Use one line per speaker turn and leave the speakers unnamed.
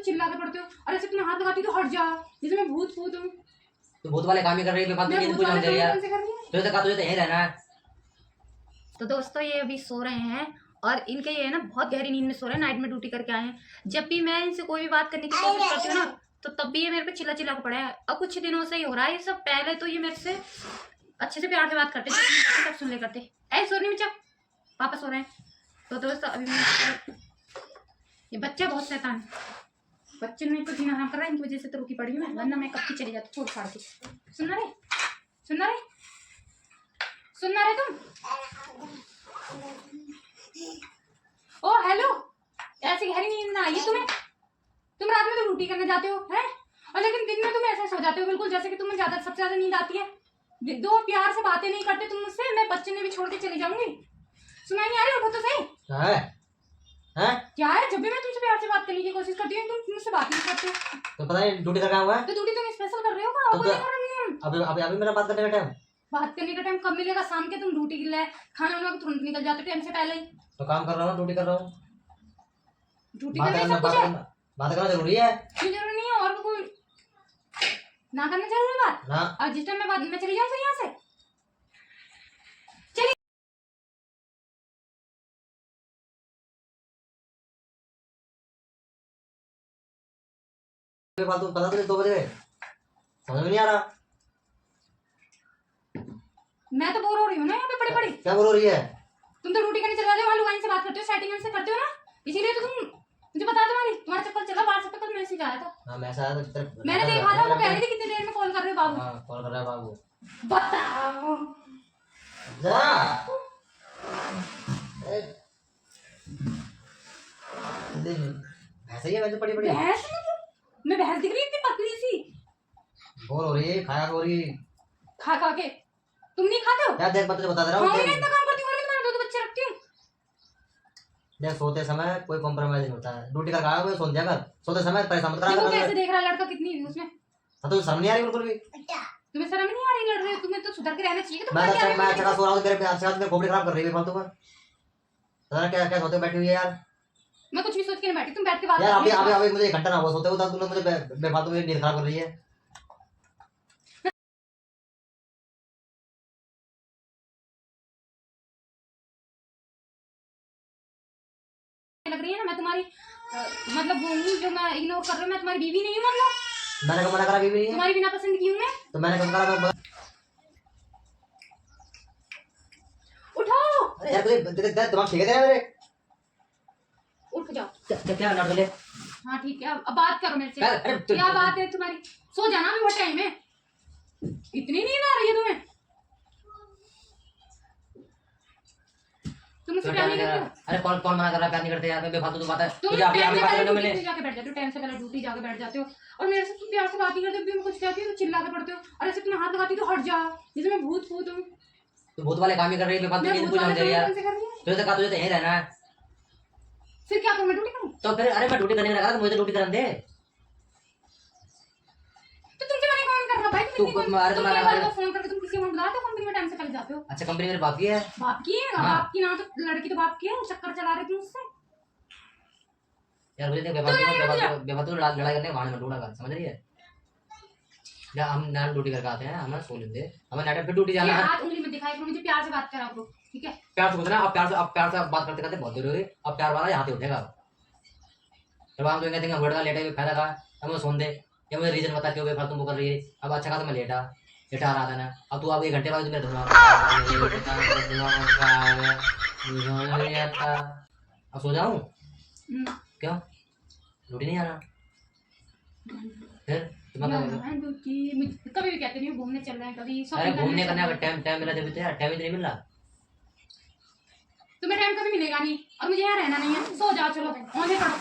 चिल्ला के पड़ते हो, और ऐसे तुम हाथ लगाती तो हट जा, जैसे मैं भूत हूँ। तुम
तो भूत वाले काम ही कर रही है, बेफालतू की पूजा दे रही है यार। तुझे तो कहा तुझे तो यहीं रहना है।
तो दोस्तों ये अभी सो रहे हैं, और इनके ये है ना बहुत गहरी नींद में सो रहे हैं, नाइट में ड्यूटी करके आए हैं। जब भी मैं इनसे कोई भी बात करने की कोशिश करती हूँ ना, तो तब भी ये मेरे पे चिल्ला चिल्ला के पड़ा है। अब कुछ दिनों से ही हो रहा है ये सब। पहले तो ये मेरे से अच्छे से प्यार से बात करते, सब सुन ले करते। ऐसे सोनी में चप वापस हो रहे हैं। तो दोस्तों अभी मैं ये बच्चा बहुत शैतान है, बच्चे ने को जीना हराम कर रहा है, इनकी वजह से तो रुकी पड़ी हूँ मैं, वरना मैं कब की चली जाती छोड़ फाड़ के। सुनना रे, सुनना रे, सुनना रे तुम। ओ हेलो, ऐसी गहरी नींद ना आई तुम्हें? तुम रात में तो ड्यूटी करने जाते हो हैं, और लेकिन दिन में तुम ऐसे सो जाते हो बिल्कुल जैसे कि तुम्हें ज्यादा सबसे ज्यादा नींद आती है। दो प्यार से बातें नहीं करते तुम मुझसे, मैं बच्चे ने भी छोड़ के चली जाऊंगी। सुनाई नहीं आ रही? उठो तो सही।
क्या है? हैं?
क्या है? जब भी मैं तुमसे प्यार से बात करने की कोशिश करती हूँ तुम मुझसे बात नहीं करते।
तो पता नहीं ड्यूटी करना हुआ है।
तो ड्यूटी तुम स्पेशल कर रहे हो क्या?
तो
नहीं कर रही हूँ।
अभी अभी अभी मेरा बात करने का टाइम,
बात करने का टाइम कब मिलेगा? शाम के तुम ड्यूटी के लिए खाना वाना तुरंत निकल जाते टाइम से पहले ही।
तो काम कर रहा हूँ, ड्यूटी कर रहा हूँ।
ड्यूटी करने सब कुछ है,
बात करना जरूरी है।
क्यों जरूरी नहीं है? और कोई ना करना जरूरी बात
ना।
और जिस टाइम मैं चली जाऊँ यहाँ से
फालतू पता तुझे 2 बजे गए, समझ में नहीं आ रहा।
मैं तो बोर हो रही हूँ ना यहाँ पे पड़ी पड़ी।
क्या बोल रही है?
तुम तो ड्यूटी करने चले जाते हो, वहाँ लुगाइन से बात करते हो, सेटिंग से करते हो ना, इसीलिए तो तुम मुझे बता तुम्हारा चक्कर चला। व्हाट्सएप पे कल मैसेज आया था।
हाँ मैसेज आया था,
मैंने देखा था, वो कह रही थी कितनी देर में कॉल कर रहे हो बाबू।
हाँ कॉल कर रहा है बाबू।
बताओ
जा ऐसे ही मैं पड़ी पड़ी
भैंस मैं भैंस दिख रही इतनी पतली सी,
बोर हो रही है, खाया हो रही
खा खा के। तुम नहीं खाते हो?
यार देख मैं तुझे बता दे रहा हूँ,
मैं इतना काम करती हूँ और भी तुम्हारे 2 बच्चे रखती हूँ।
देख सोते समय कोई कॉम्प्रोमाइज नहीं होता है, ड्यूटी का काम है कोई सोन जाकर, सोते समय पैसा मत
देखो
करा।
कैसे देख रहा है लड़का, कितनी उसमें।
हाँ तो शर्म नहीं आ रही बिल्कुल भी?
तुम्हें शर्म नहीं आ रही? लड़ रहे हो तुम्हें तो सुधर के रहना चाहिए।
मैं अच्छा सो रहा हूँ, तेरे प्यार से मेरे खोपड़ी खराब कर रही है फालतू में। पता क्या क्या सोते बैठी हुई है यार।
मैं कुछ भी सोच के नहीं बैठी, तुम बैठ के बात
यार अभी अभी अभी मुझे 1 घंटा ना हुआ सोते हुए, तुमने मुझे बेफालतू में नींद खराब कर रही है।
लग रही है ना मैं तुम्हारी मतलब वो हूँ जो मैं इग्नोर कर रही हूँ। मैं तुम्हारी बीवी नहीं हूँ, मतलब
मैंने कब मना करा? बीवी नहीं है
तुम्हारी बिना पसंद की हूँ मैं।
तो मैंने कब करा?
उठो।
अरे यार तुझे दिमाग ठीक है तेरा मेरे?
उठ जाओ।
क्या नट ले?
हाँ ठीक है, अब बात करो मेरे से।
अरे
क्या बात है तुम्हारी? सो जाना भी बहुत टाइम है, इतनी नींद आ रही है तुम्हें? तुम मुझसे प्यार नहीं करते हो?
अरे कौन कौन मना कर रहा है? प्यार नहीं करते यार, मैं बेफालतू तो बात है।
तुम
तुझे अभी
टाइम
अभी
से
बात
पहले
करने मिले
ड्यूटी जाके बैठ जाते हो, टाइम से पहले ड्यूटी जाके बैठ जाते हो, और मेरे से तुम प्यार से बात नहीं करते हो। मैं कुछ कहती हूँ तो चिल्ला के पड़ते हो, और ऐसे तुम हाथ लगाती तो हट जा, जैसे मैं भूत हूँ। तुम
तो भूत वाले काम ही कर रही है, बेफालतू की पूजा दे रही है यार। तुझे तो कहा तुझे तो यहीं रहना है।
फिर क्या करूँ? मैं ड्यूटी करूँ?
तो फिर अरे मैं ड्यूटी करने लगा, मुझे ड्यूटी करने दे।
तो तुमसे मैंने कौन कर रहा भाई?
तू
तुम्हारे फोन करके तुम किसी को बुलाते हो, कंपनी में टाइम से पहले जाते हो।
अच्छा कंपनी मेरे बाप की है?
बाप की है? बाप की ना तो लड़की तो बाप की है, चक्कर चला रहे तुम उससे।
यार मुझे बेफालतू लड़ाई करने वाहन में ढूंढा कर, समझ रही है? या हम नाइट ड्यूटी करके आते हैं, हमें सो लेते हैं, हमें नाइट पे ड्यूटी जाना है।
हाथ उंगली में दिखाई करो, मुझे प्यार से बात करा करो, ठीक है?
प्यार से पूछना, अब प्यार से बात करते करते बहुत देर हो गई, अब प्यार वाला यहाँ पे उठेगा। जब हम तो कहते हैं वर्ड का लेटा फायदा का, अब मुझे सोन दे या मुझे रीजन बता क्यों बेफालतू कर रही है। अब अच्छा खासा मैं लेटा रहा था ना, अब तू अब 1 घंटे बाद तुम्हें अब सो जाऊं? क्यों ड्यूटी नहीं आना? फिर
कभी भी कहते नहीं घूमने चल रहे हैं, कभी
अरे घूमने करने का टाइम मिला जब टाइम ही नहीं मिल रहा।
तुम्हें टाइम कभी मिलेगा नहीं, और मुझे यहाँ रहना नहीं है। सो जाओ, चलो आगे पढ़ो।